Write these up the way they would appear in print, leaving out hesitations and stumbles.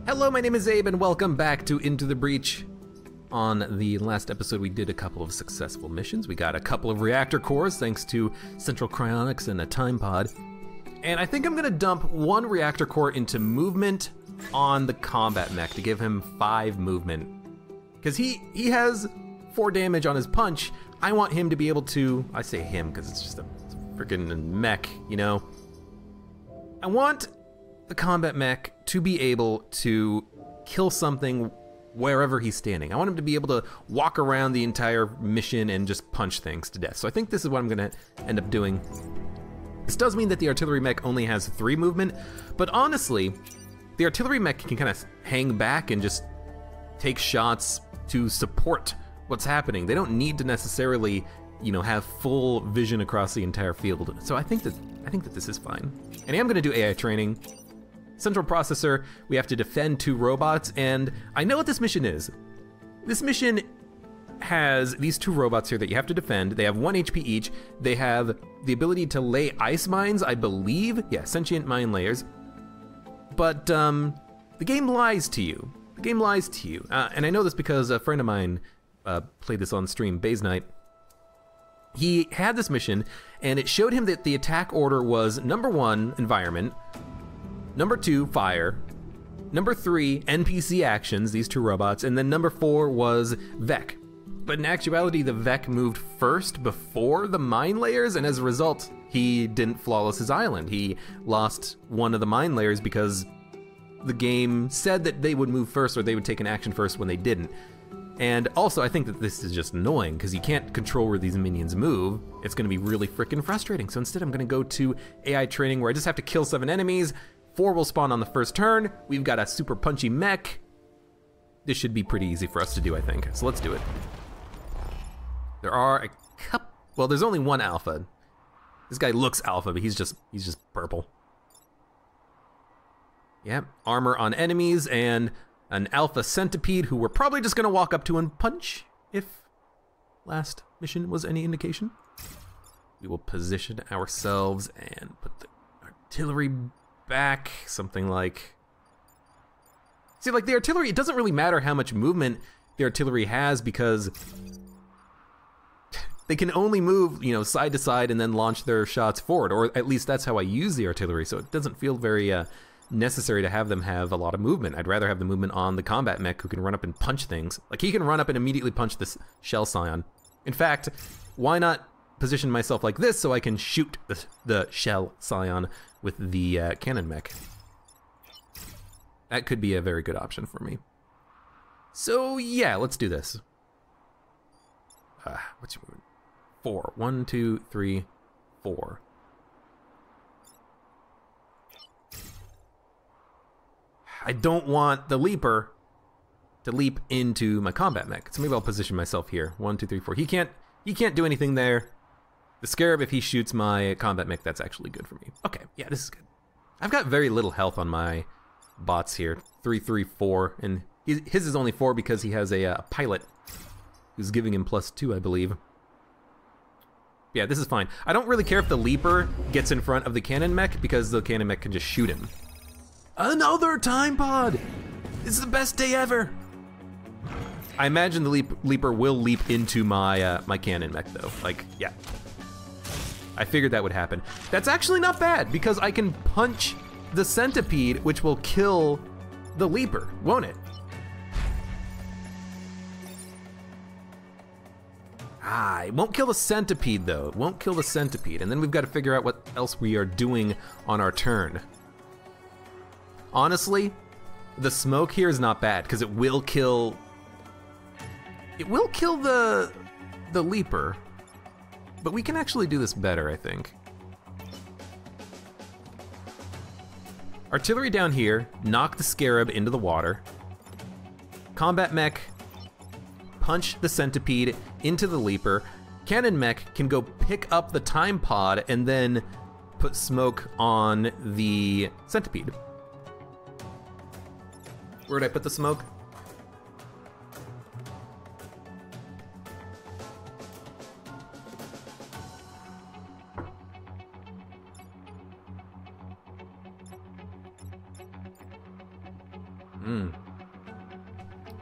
Hello, my name is Abe, and welcome back to Into the Breach. On the last episode, we did a couple of successful missions. We got a couple of reactor cores, thanks to Central Cryonics and a time pod. And I think I'm gonna dump one reactor core into movement on the combat mech to give him 5 movement. Because he has 4 damage on his punch. I want him to be able to, I say him because it's just a freaking mech, you know? I want the combat mech to be able to kill something wherever he's standing. I want him to be able to walk around the entire mission and just punch things to death. So I think this is what I'm gonna end up doing. This does mean that the artillery mech only has 3 movement, but honestly, the artillery mech can kind of hang back and just take shots to support what's happening. They don't need to necessarily, you know, have full vision across the entire field. So I think that this is fine. And I am gonna do AI training. Central processor, we have to defend 2 robots, and I know what this mission is. This mission has these 2 robots here that you have to defend. They have 1 HP each. They have the ability to lay ice mines, I believe. Yeah, sentient mine layers. But the game lies to you. The game lies to you. And I know this because a friend of mine played this on stream, Baze Knight. He had this mission, and it showed him that the attack order was number 1, environment, number 2, fire, number 3, NPC actions, these 2 robots, and then number 4 was Vec. But in actuality, the Vec moved first before the mine layers, and as a result, he didn't flawless his island. He lost one of the mine layers because the game said that they would move first or they would take an action first when they didn't. And also, I think that this is just annoying because you can't control where these minions move. It's gonna be really freaking frustrating. So instead, I'm gonna go to AI training where I just have to kill 7 enemies. 4 will spawn on the first turn. We've got a super punchy mech. This should be pretty easy for us to do, I think. So let's do it. There are a couple, well, there's only 1 alpha. This guy looks alpha, but he's just purple. Yep, armor on enemies and an alpha centipede who we're probably just gonna walk up to and punch if last mission was any indication. We will position ourselves and put the artillery back, something like... See, like the artillery, it doesn't really matter how much movement the artillery has because they can only move, you know, side to side and then launch their shots forward, or at least that's how I use the artillery, so it doesn't feel very necessary to have them have a lot of movement. I'd rather have the movement on the combat mech who can run up and punch things. Like he can run up and immediately punch this shell scion. In fact, why not position myself like this so I can shoot the shell scion with the cannon mech. That could be a very good option for me. So yeah, let's do this. What's your movement? 4. 1, 2, 3, 4. I don't want the leaper to leap into my combat mech, so maybe I'll position myself here. 1, 2, 3, 4. He can't do anything there. The Scarab, if he shoots my combat mech, that's actually good for me. Okay, yeah, this is good. I've got very little health on my bots here. 3, 3, 4, and his is only 4 because he has a pilot who's giving him +2, I believe. Yeah, this is fine. I don't really care if the Leaper gets in front of the cannon mech because the cannon mech can just shoot him. Another time pod! This is the best day ever! I imagine the Leaper will leap into my my cannon mech though. Like, yeah. I figured that would happen. That's actually not bad because I can punch the centipede, which will kill the Leaper, won't it? It won't kill the centipede though. It won't kill the centipede. And then we've got to figure out what else we are doing on our turn. Honestly, the smoke here is not bad because it will kill the Leaper. But we can actually do this better, I think. Artillery down here, knock the Scarab into the water. Combat mech, punch the centipede into the Leaper. Cannon mech can go pick up the time pod and then put smoke on the centipede. Where'd I put the smoke?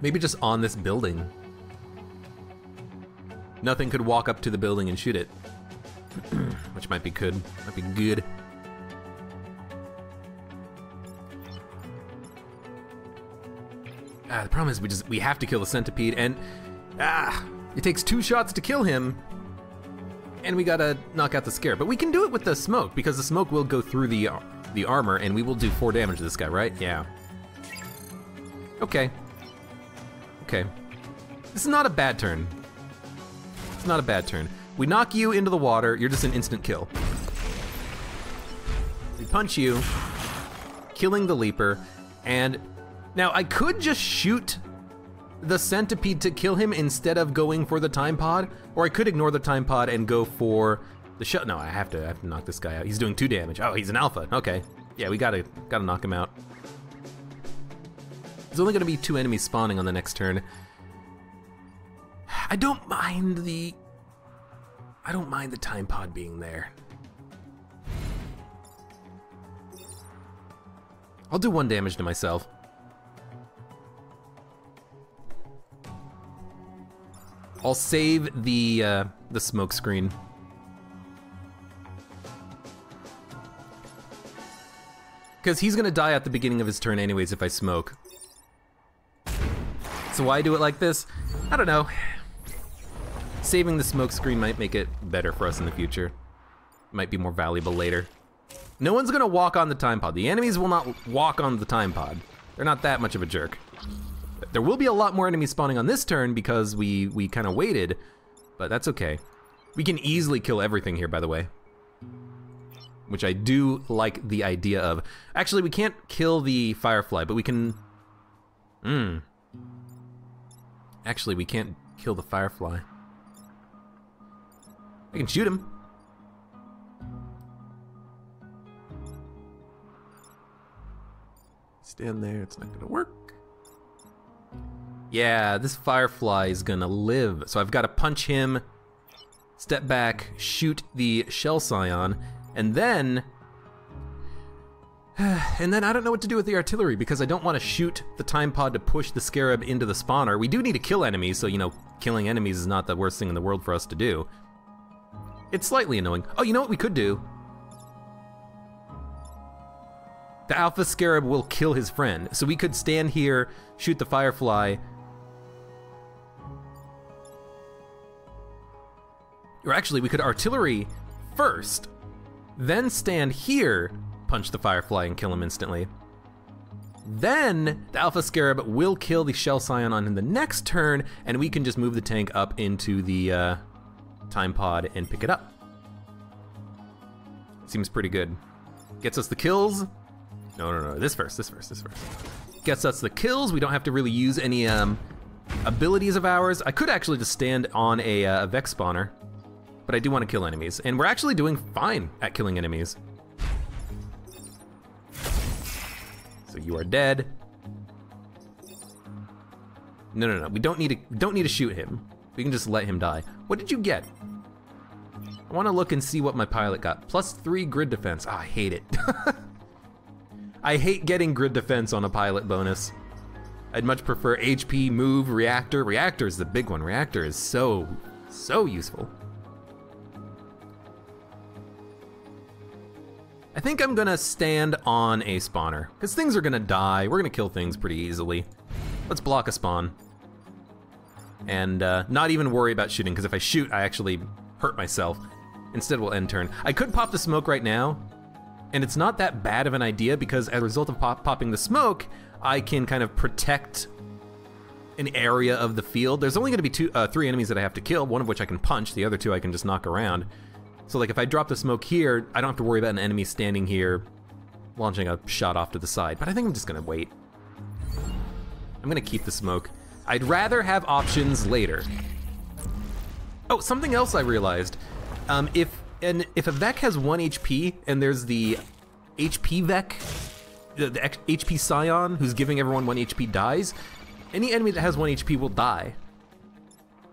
Maybe just on this building. Nothing could walk up to the building and shoot it. Which might be good. Might be good. The problem is we have to kill the centipede, and it takes 2 shots to kill him, and we gotta knock out the scare. But we can do it with the smoke, because the smoke will go through the armor, and we will do 4 damage to this guy, right? Yeah. Okay. Okay. This is not a bad turn. It's not a bad turn. We knock you into the water, you're just an instant kill. We punch you, killing the leaper, and now I could just shoot the centipede to kill him instead of going for the time pod, or I could ignore the time pod and go for the shot. No, I have to knock this guy out. He's doing 2 damage. Oh, he's an alpha. Okay. Yeah, we gotta knock him out. There's only gonna be 2 enemies spawning on the next turn. I don't mind the time pod being there. I'll do 1 damage to myself. I'll save the smoke screen. Because he's gonna die at the beginning of his turn anyways if I smoke. So why do it like this? I don't know. Saving the smoke screen might make it better for us in the future. Might be more valuable later. No one's gonna walk on the time pod. The enemies will not walk on the time pod. They're not that much of a jerk. There will be a lot more enemies spawning on this turn because we kind of waited, but that's okay. We can easily kill everything here, by the way. Which I do like the idea of. Actually, we can't kill the firefly, but we can... Actually, we can't kill the firefly. I can shoot him. Stand there, it's not gonna work. Yeah, this firefly is gonna live. So I've gotta punch him, step back, shoot the shell scion, and then I don't know what to do with the artillery because I don't want to shoot the time pod to push the scarab into the spawner. We do need to kill enemies, so you know, killing enemies is not the worst thing in the world for us to do. It's slightly annoying. Oh, you know what we could do? The alpha scarab will kill his friend, so we could stand here, shoot the firefly. Or actually, we could artillery first, then stand here, punch the firefly and kill him instantly. Then the alpha scarab will kill the shell scion on the next turn, and we can just move the tank up into the time pod and pick it up. Seems pretty good. Gets us the kills. No, this first. Gets us the kills. We don't have to really use any abilities of ours. I could actually just stand on a Vex spawner, but I do want to kill enemies, and we're actually doing fine at killing enemies. So you are dead. No. We don't need to shoot him. We can just let him die. What did you get? I want to look and see what my pilot got. +3 grid defense. Ah, I hate it. I hate getting grid defense on a pilot bonus. I'd much prefer HP, move, reactor. Reactor is the big one. Reactor is so useful. I think I'm gonna stand on a spawner, because things are gonna die. We're gonna kill things pretty easily. Let's block a spawn. And not even worry about shooting, because if I shoot, I actually hurt myself. Instead, we'll end turn. I could pop the smoke right now, and it's not that bad of an idea, because as a result of popping the smoke, I can kind of protect an area of the field. There's only gonna be 3 enemies that I have to kill, one of which I can punch, the other 2 I can just knock around. So like if I drop the smoke here, I don't have to worry about an enemy standing here launching a shot off to the side, but I think I'm just gonna wait. I'm gonna keep the smoke. I'd rather have options later. Oh, something else I realized. If a Vec has 1 HP and there's the HP Vec, the HP Scion who's giving everyone 1 HP dies, any enemy that has 1 HP will die.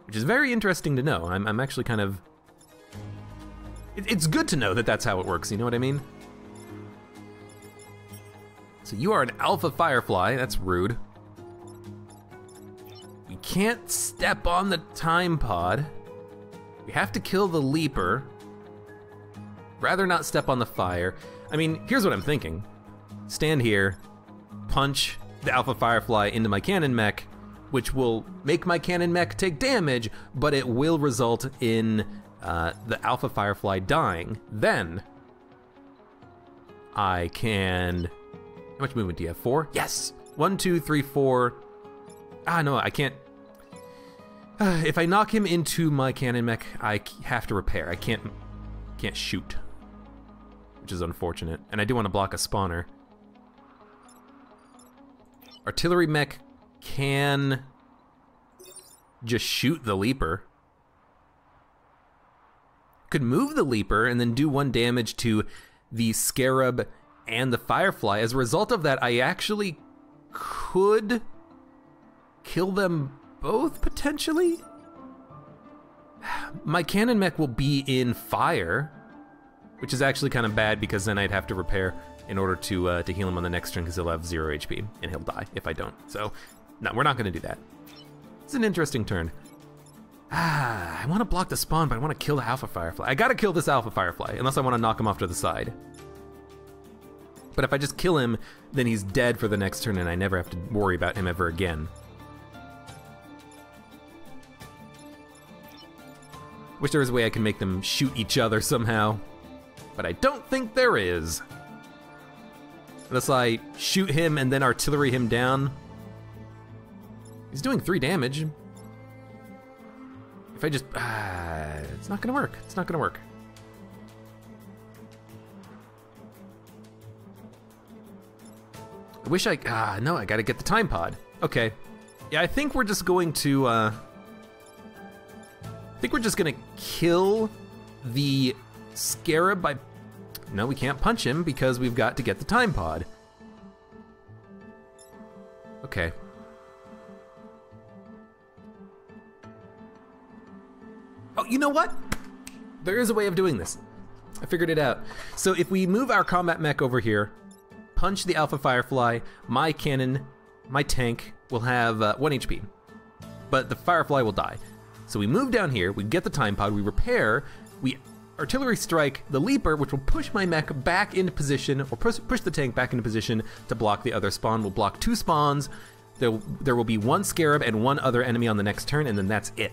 Which is very interesting to know. I'm actually kind of... It's good to know that that's how it works, you know what I mean? So you are an alpha firefly, that's rude. We can't step on the time pod. We have to kill the leaper. Rather not step on the fire. I mean, here's what I'm thinking. Stand here, punch the alpha firefly into my cannon mech, which will make my cannon mech take damage, but it will result in the alpha firefly dying. Then I can, how much movement do you have? 4? Yes! 1, 2, 3, 4. Ah, no, I can't. If I knock him into my cannon mech, I have to repair. I can't shoot, which is unfortunate. And I do want to block a spawner. Artillery mech can just shoot the leaper. Could move the leaper and then do 1 damage to the scarab and the firefly. As a result of that, I actually could kill them both, potentially? My cannon mech will be in fire, which is actually kind of bad because then I'd have to repair in order to heal him on the next turn because he'll have 0 HP and he'll die if I don't. So, no, we're not gonna do that. It's an interesting turn. I want to block the spawn, but I want to kill the alpha firefly. I gotta kill this alpha firefly, unless I want to knock him off to the side. But if I just kill him, then he's dead for the next turn and I never have to worry about him ever again. Wish there was a way I can make them shoot each other somehow, but I don't think there is. Unless I shoot him and then artillery him down. He's doing 3 damage. If I just, it's not gonna work. It's not gonna work. I wish no, I gotta get the time pod. Okay. Yeah, I think we're just going to, I think we're just gonna kill the scarab by, no, we can't punch him because we've got to get the time pod. Okay. Oh, you know what? There is a way of doing this. I figured it out. So if we move our combat mech over here, punch the alpha firefly, my cannon, my tank will have 1 HP, but the firefly will die. So we move down here, we get the time pod, we repair, we artillery strike the leaper, which will push my mech back into position, or push the tank back into position to block the other spawn. We'll block 2 spawns, there will be 1 scarab and 1 other enemy on the next turn, and then that's it.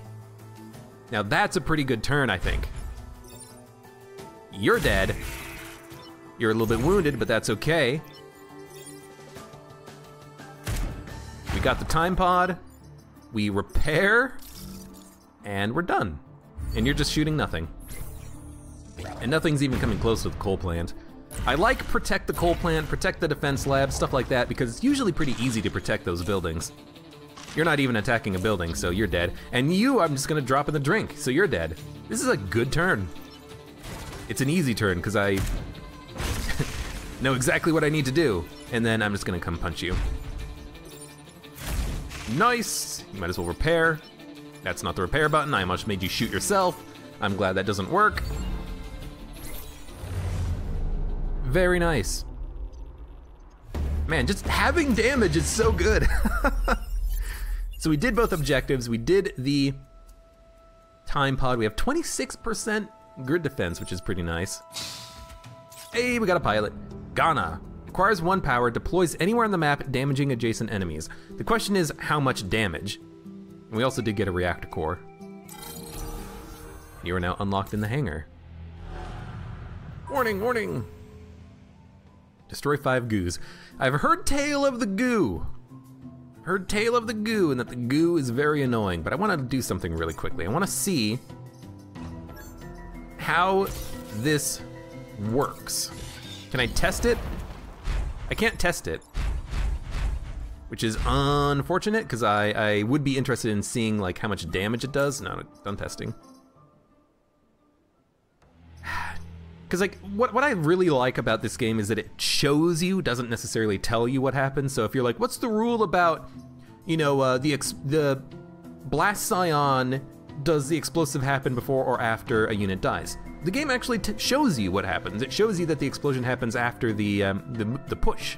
Now that's a pretty good turn, I think. You're dead. You're a little bit wounded, but that's okay. We got the time pod, we repair, and we're done. And you're just shooting nothing. And nothing's even coming close to the coal plant. I like protect the coal plant, protect the defense lab, stuff like that, because it's usually pretty easy to protect those buildings. You're not even attacking a building, so you're dead. And you, I'm just gonna drop in the drink, so you're dead. This is a good turn. It's an easy turn, because I know exactly what I need to do. And then I'm just gonna come punch you. Nice, you might as well repair. That's not the repair button, I must have made you shoot yourself. I'm glad that doesn't work. Very nice. Man, just having damage is so good. So we did both objectives. We did the time pod. We have 26% grid defense, which is pretty nice. Hey, we got a pilot. Ghana. Acquires 1 power, deploys anywhere on the map, damaging adjacent enemies. The question is, how much damage? And we also did get a reactor core. You are now unlocked in the hangar. Warning, warning. Destroy 5 goos. I've heard tale of the goo. Heard tale of the goo, and that the goo is very annoying, but I want to do something really quickly. I want to see how this works. Can I test it? I can't test it, which is unfortunate, because I would be interested in seeing like how much damage it does. No, done testing. Because like, what I really like about this game is that it shows you, doesn't necessarily tell you what happens. So if you're like, what's the rule about, you know, the blast scion, does the explosive happen before or after a unit dies? The game actually shows you what happens. It shows you that the explosion happens after the push.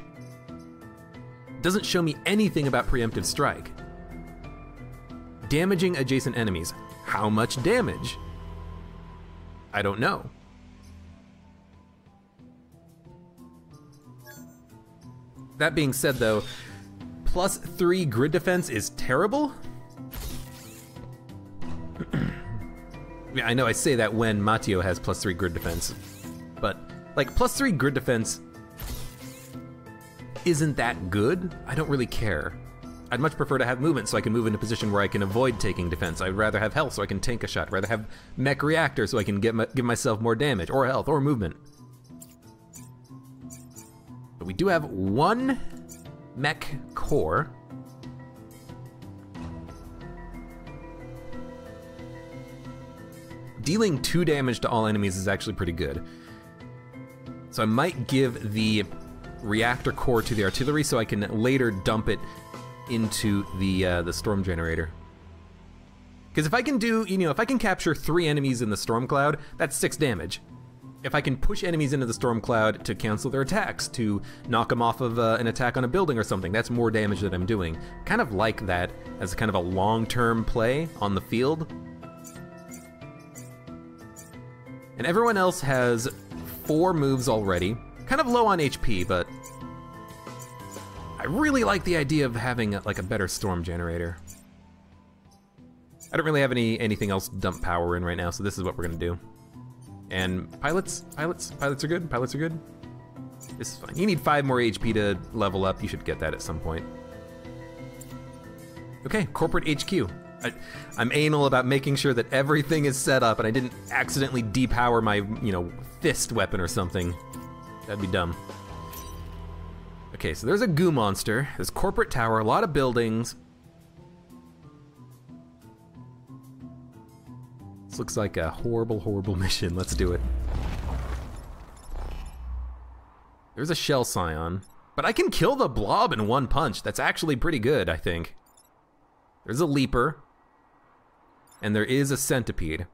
doesn't show me anything about preemptive strike. Damaging adjacent enemies. How much damage? I don't know. That being said though, +3 grid defense is terrible. Yeah, I know I say that when Mateo has +3 grid defense, but like +3 grid defense isn't that good. I don't really care. I'd much prefer to have movement so I can move into a position where I can avoid taking defense. I'd rather have health so I can tank a shot. I'd rather have mech reactor so I can give myself more damage, or health, or movement. But we do have 1 mech core. Dealing 2 damage to all enemies is actually pretty good. So I might give the reactor core to the artillery so I can later dump it into the storm generator. Because if I can do, if I can capture 3 enemies in the storm cloud, that's 6 damage. If I can push enemies into the storm cloud to cancel their attacks, to knock them off of an attack on a building or something, that's more damage that I'm doing. Kind of like that as kind of a long-term play on the field. And everyone else has 4 moves already. Kind of low on HP, but I really like the idea of having like a better storm generator. I don't really have anything else to dump power in right now, so this is what we're gonna do. And pilots are good, pilots are good. This is fine. You need 5 more HP to level up. You should get that at some point. Okay, corporate HQ. I'm anal about making sure that everything is set up and I didn't accidentally depower my, fist weapon or something. That'd be dumb. Okay, so there's a goo monster. There's corporate tower, a lot of buildings. This looks like a horrible, horrible mission. Let's do it. There's a shell scion, but I can kill the blob in 1 punch. That's actually pretty good, I think. There's a leaper, and there is a centipede.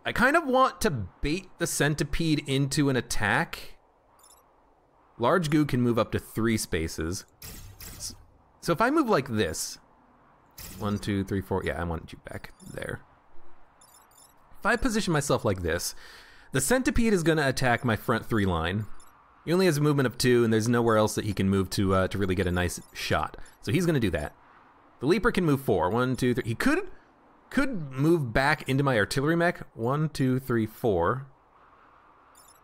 I kind of want to bait the centipede into an attack. Large goo can move up to 3 spaces. So if I move like this, 1, 2, 3, 4, yeah, I want you back there. If I position myself like this, the centipede is gonna attack my front 3 line. He only has a movement of 2, and there's nowhere else that he can move to really get a nice shot. So he's gonna do that. The leaper can move 4, 1, 2, 3. He could move back into my artillery mech. 1, 2, 3, 4.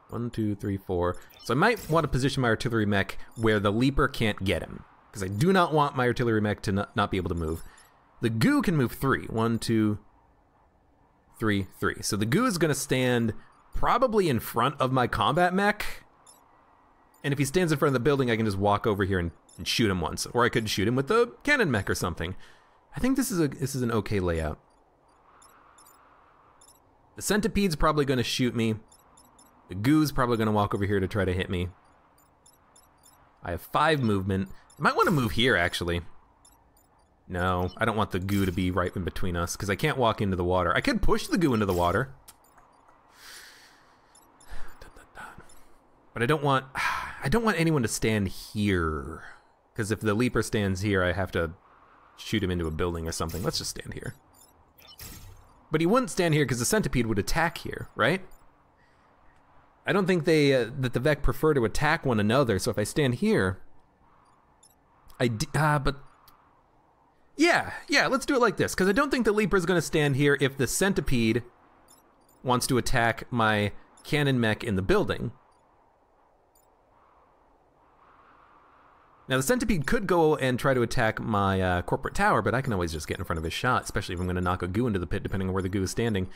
1, 2, 3, 4. So I might want to position my artillery mech where the leaper can't get him, because I do not want my artillery mech to not be able to move. The goo can move 3. 1, 2, 3, 3. So the goo is going to stand probably in front of my combat mech. And if he stands in front of the building, I can just walk over here and shoot him once. Or I could shoot him with the cannon mech or something. I think this is an okay layout. The centipede's probably going to shoot me. The goo's probably going to walk over here to try to hit me. I have 5 movement. I might want to move here, actually. No, I don't want the goo to be right in between us, because I can't walk into the water. I could push the goo into the water. But I don't want anyone to stand here. Because if the leaper stands here, I have to shoot him into a building or something. Let's just stand here. But he wouldn't stand here because the centipede would attack here, right? I don't think that the Vec prefer to attack one another, so if I stand here, but yeah, let's do it like this, because I don't think the leaper is going to stand here if the centipede wants to attack my cannon mech in the building. Now the centipede could go and try to attack my corporate tower, but I can always just get in front of his shot, especially if I'm going to knock a goo into the pit, depending on where the goo is standing.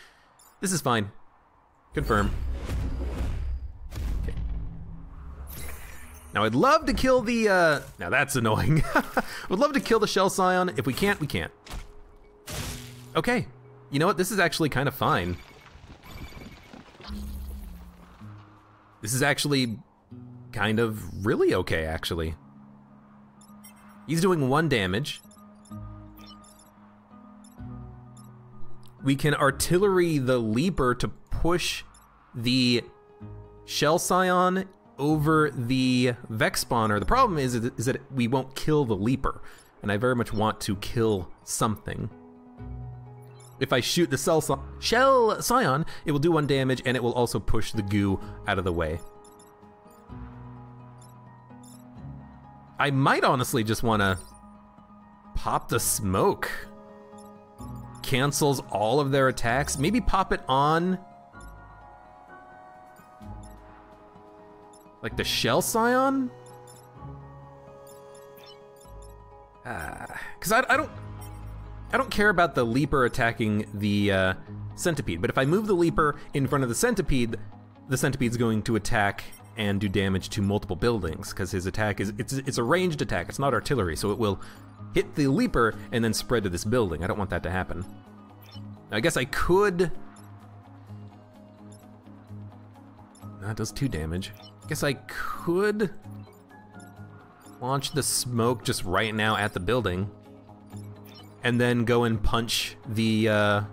This is fine. Confirm. Okay. Now I'd love to kill the, now that's annoying. Would love to kill the shell scion. If we can't, we can't. Okay. You know what? This is actually kind of fine. This is actually kind of really okay, actually. He's doing 1 damage. We can artillery the leaper to push the shell scion over the Vex spawner. The problem is that we won't kill the Leaper, and I very much want to kill something. If I shoot the Shell Scion, it will do 1 damage, and it will also push the goo out of the way. I might honestly just want to pop the smoke. Cancels all of their attacks. Maybe pop it on like the Shell Scion? Because I don't care about the Leaper attacking the Centipede, but if I move the Leaper in front of the Centipede's going to attack and do damage to multiple buildings, because his attack is, it's a ranged attack, it's not artillery, so it will hit the Leaper and then spread to this building. I don't want that to happen. I guess I could... That does 2 damage. I guess I could launch the smoke just right now at the building, and then go and punch the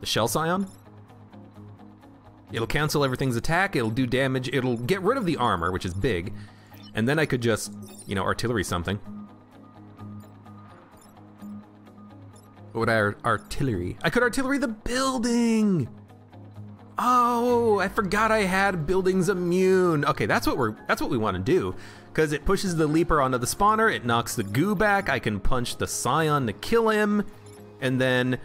Shell Scion. It'll cancel everything's attack, it'll do damage, it'll get rid of the armor, which is big, and then I could just, you know, artillery something. What would I artillery? I could artillery the building! Oh, I forgot I had buildings immune. Okay, that's what we want to do, because it pushes the Leaper onto the spawner, it knocks the goo back, I can punch the Scion to kill him, and then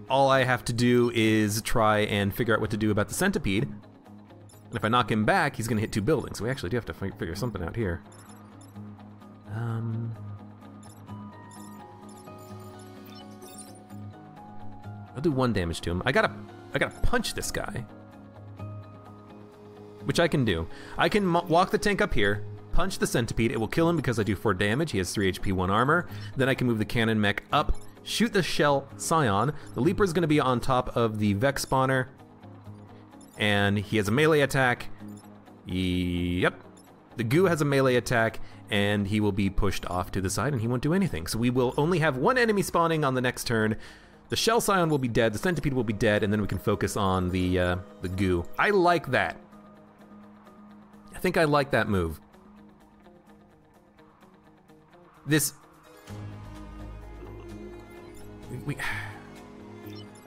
all I have to do is try and figure out what to do about the Centipede. And if I knock him back, he's gonna hit 2 buildings. So we actually do have to figure something out here. I'll do 1 damage to him. I gotta punch this guy, which I can do. I can walk the tank up here, punch the Centipede. It will kill him because I do 4 damage. He has 3 HP, 1 armor. Then I can move the cannon mech up, shoot the Shell Scion. The Leaper is going to be on top of the Vex spawner, and he has a melee attack. Yep. The goo has a melee attack, and he will be pushed off to the side, and he won't do anything. So we will only have 1 enemy spawning on the next turn. The Shell Scion will be dead, the Centipede will be dead, and then we can focus on the goo. I like that. I think I like that move.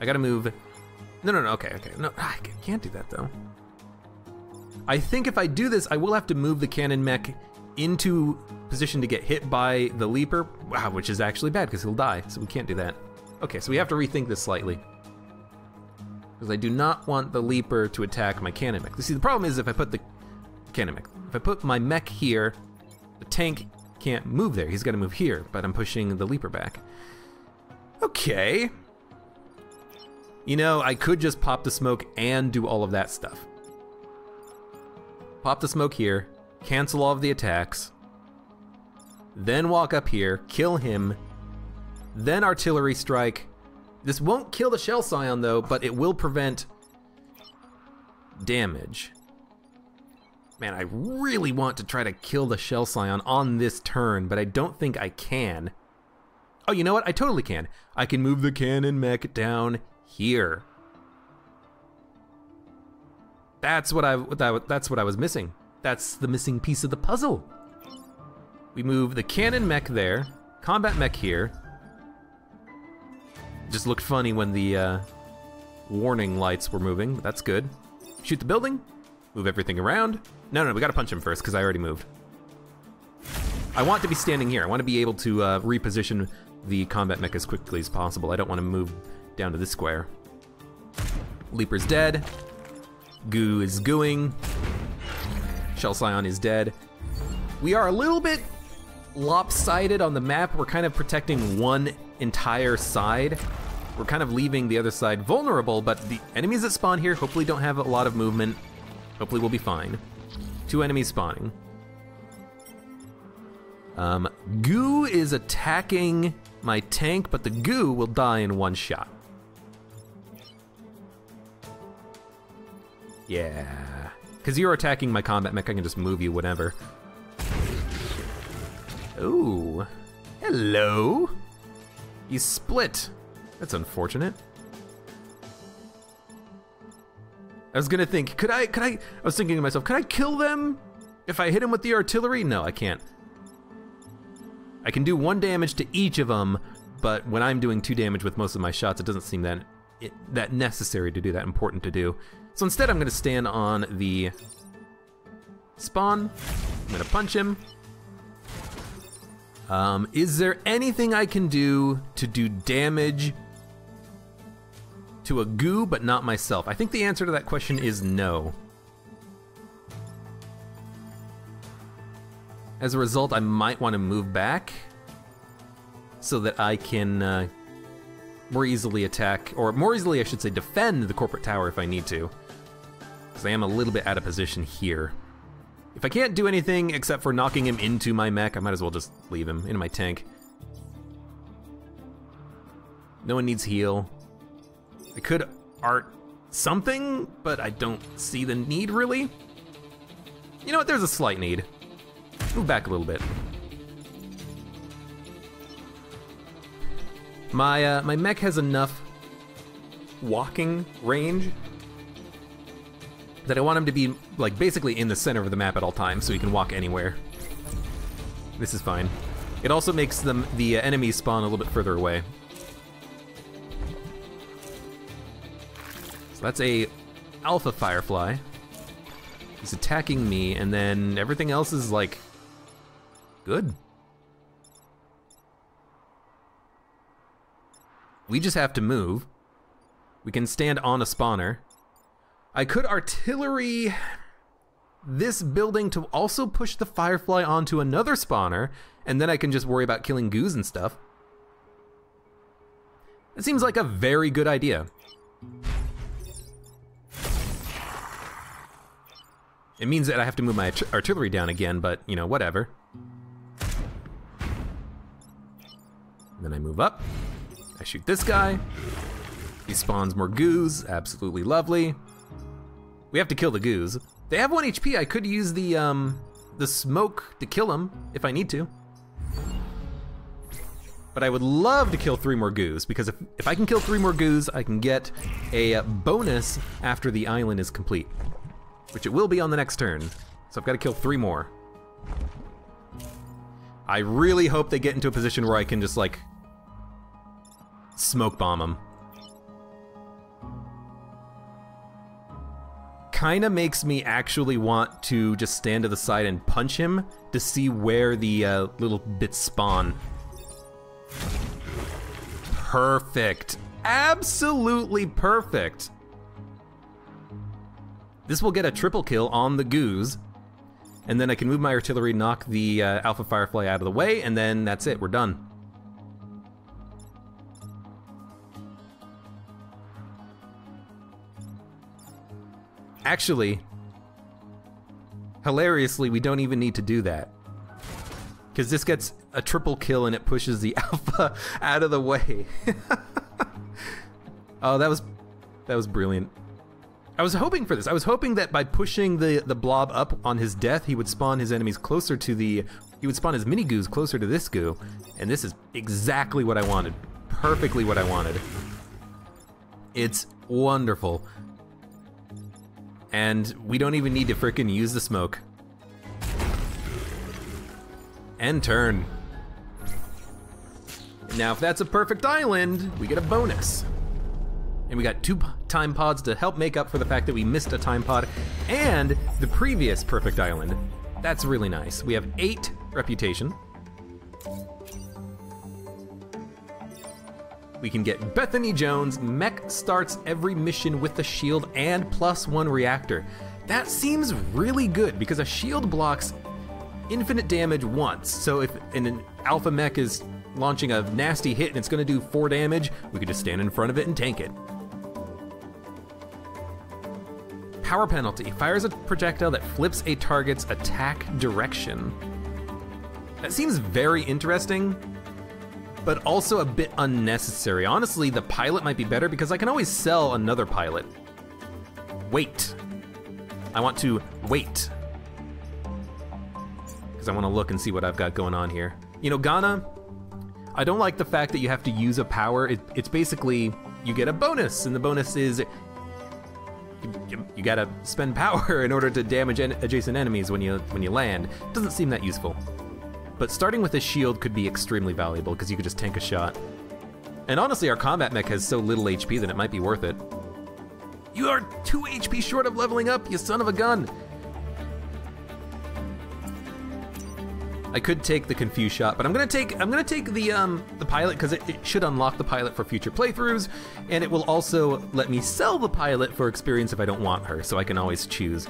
I gotta move. No, okay. No, I can't do that though. I think if I do this, I will have to move the cannon mech into position to get hit by the Leaper, wow, which is actually bad because he'll die, so we can't do that. Okay, so we have to rethink this slightly, because I do not want the Leaper to attack my cannon mech. See, the problem is if I put the cannon mech, if I put my mech here, the tank can't move there. He's got to move here, but I'm pushing the Leaper back. Okay. You know, I could just pop the smoke and do all of that stuff. Pop the smoke here, cancel all of the attacks, then walk up here, kill him, then artillery strike. This won't kill the Shell Scion though, but it will prevent damage. Man, I really want to try to kill the Shell Scion on this turn, but I don't think I can. Oh, you know what? I totally can. I can move the cannon mech down here. That's what I was missing. That's the missing piece of the puzzle. We move the cannon mech there, combat mech here. Just looked funny when the warning lights were moving, but that's good. Shoot the building, move everything around. No, we gotta punch him first because I already moved. I want to be standing here. I want to be able to reposition the combat mech as quickly as possible. I don't want to move down to this square. Leaper's dead. Goo is gooing. Shell Scion is dead. We are a little bit lopsided on the map. We're kind of protecting one entire side. We're kind of leaving the other side vulnerable, but the enemies that spawn here hopefully don't have a lot of movement. Hopefully we'll be fine. 2 enemies spawning. Goo is attacking my tank, but the goo will die in 1 shot. Yeah, because you're attacking my combat mech, I can just move you whenever. Ooh, hello. You split. That's unfortunate. I was gonna think, I was thinking to myself, could I kill them if I hit him with the artillery? No, I can't. I can do 1 damage to each of them, but when I'm doing 2 damage with most of my shots, it doesn't seem that necessary to do, that important to do. So instead, I'm gonna stand on the spawn. I'm gonna punch him. Is there anything I can do to do damage to a goo, but not myself? I think the answer to that question is no. As a result, I might want to move back so that I can more easily attack, or more easily, I should say, defend the corporate tower if I need to. Because I am a little bit out of position here. If I can't do anything except for knocking him into my mech, I might as well just leave him in my tank. No one needs heal. I could art something, but I don't see the need, really. You know what, there's a slight need. Move back a little bit. My mech has enough walking range that I want him to be, like, basically in the center of the map at all times, so he can walk anywhere. This is fine. It also makes the enemies spawn a little bit further away. So that's a alpha firefly. He's attacking me, and then everything else is, like, good. We just have to move. We can stand on a spawner. I could artillery this building to also push the firefly onto another spawner, and then I can just worry about killing goos and stuff. It seems like a very good idea. It means that I have to move my artillery down again, but, you know, whatever. And then I move up. I shoot this guy. He spawns more goos. Absolutely lovely. We have to kill the goos. They have 1 HP. I could use the smoke to kill them if I need to. But I would love to kill 3 more goos, because if I can kill 3 more goos, I can get a bonus after the island is complete, which it will be on the next turn. So I've got to kill 3 more. I really hope they get into a position where I can just, like, smoke bomb them. Kinda makes me actually want to just stand to the side and punch him to see where the little bits spawn. Perfect. Absolutely perfect. This will get a triple kill on the goos, and then I can move my artillery, knock the alpha firefly out of the way, and then that's it, we're done. Actually, hilariously, we don't even need to do that, because this gets a triple kill and it pushes the alpha out of the way. Oh, that was brilliant. I was hoping for this. I was hoping that by pushing the blob up on his death, he would spawn his enemies closer to he would spawn his mini goos closer to this goo, and this is exactly what I wanted. Perfectly what I wanted. It's wonderful. And we don't even need to frickin' use the smoke. End turn. Now, if that's a perfect island, we get a bonus. And we got 2 time pods to help make up for the fact that we missed a time pod and the previous perfect island. That's really nice. We have 8 reputation. We can get Bethany Jones. Mech starts every mission with a shield and +1 reactor. That seems really good because a shield blocks infinite damage once. So if an alpha mech is launching a nasty hit and it's gonna do 4 damage, we could just stand in front of it and tank it. Power penalty. Fires a projectile that flips a target's attack direction. That seems very interesting, but also a bit unnecessary. Honestly, the pilot might be better because I can always sell another pilot. Wait. I want to wait. Because I want to look and see what I've got going on here. You know, Ghana, I don't like the fact that you have to use a power. It's basically, you get a bonus, and the bonus is you gotta spend power in order to damage adjacent enemies when you land. Doesn't seem that useful. But starting with a shield could be extremely valuable because you could just tank a shot. And honestly, our combat mech has so little HP that it might be worth it. You are 2 HP short of leveling up, you son of a gun! I could take the Confuse Shot, but I'm gonna take the pilot because it should unlock the pilot for future playthroughs, and it will also let me sell the pilot for experience if I don't want her, so I can always choose.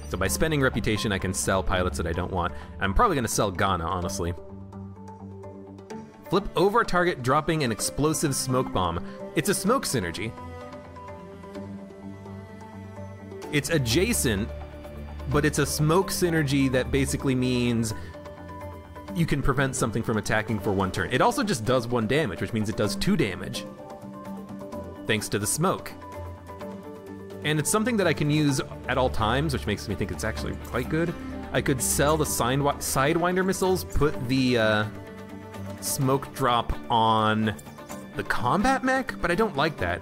So by spending reputation, I can sell pilots that I don't want. I'm probably gonna sell Ghana, honestly. Flip over a target, dropping an explosive smoke bomb. It's a smoke synergy. It's adjacent, but it's a smoke synergy that basically means you can prevent something from attacking for 1 turn. It also just does 1 damage, which means it does 2 damage, thanks to the smoke. And it's something that I can use at all times, which makes me think it's actually quite good. I could sell the Sidewinder missiles, put the smoke drop on the combat mech, but I don't like that,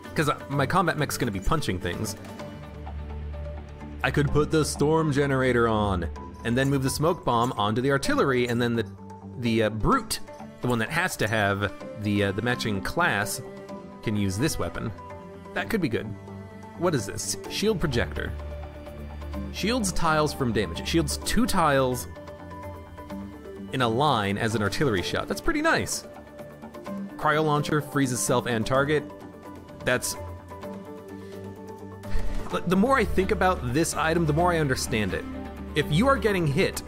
because my combat mech's gonna be punching things. I could put the storm generator on, and then move the smoke bomb onto the artillery, and then the brute, the one that has to have the matching class, can use this weapon. That could be good. What is this? Shield projector. Shields tiles from damage. It shields 2 tiles in a line as an artillery shot. That's pretty nice. Cryo launcher freezes self and target. That's... The more I think about this item, the more I understand it. If you are getting hit,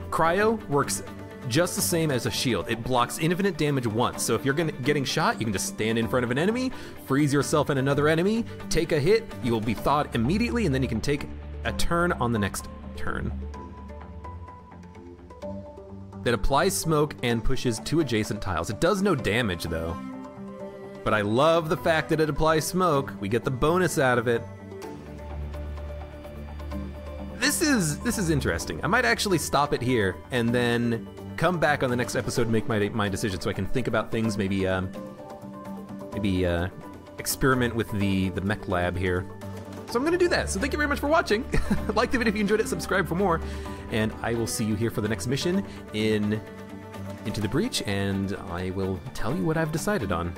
cryo works just the same as a shield. It blocks infinite damage once. So if you're getting shot, you can just stand in front of an enemy, freeze yourself and another enemy, take a hit, you will be thawed immediately, and then you can take a turn on the next turn. That applies smoke and pushes 2 adjacent tiles. It does no damage though. But I love the fact that it applies smoke. We get the bonus out of it. This is interesting. I might actually stop it here and then come back on the next episode and make my decision, so I can think about things, maybe experiment with the mech lab here. So I'm gonna do that. So thank you very much for watching. Like the video if you enjoyed it, subscribe for more, and I will see you here for the next mission in Into the Breach, and I will tell you what I've decided on.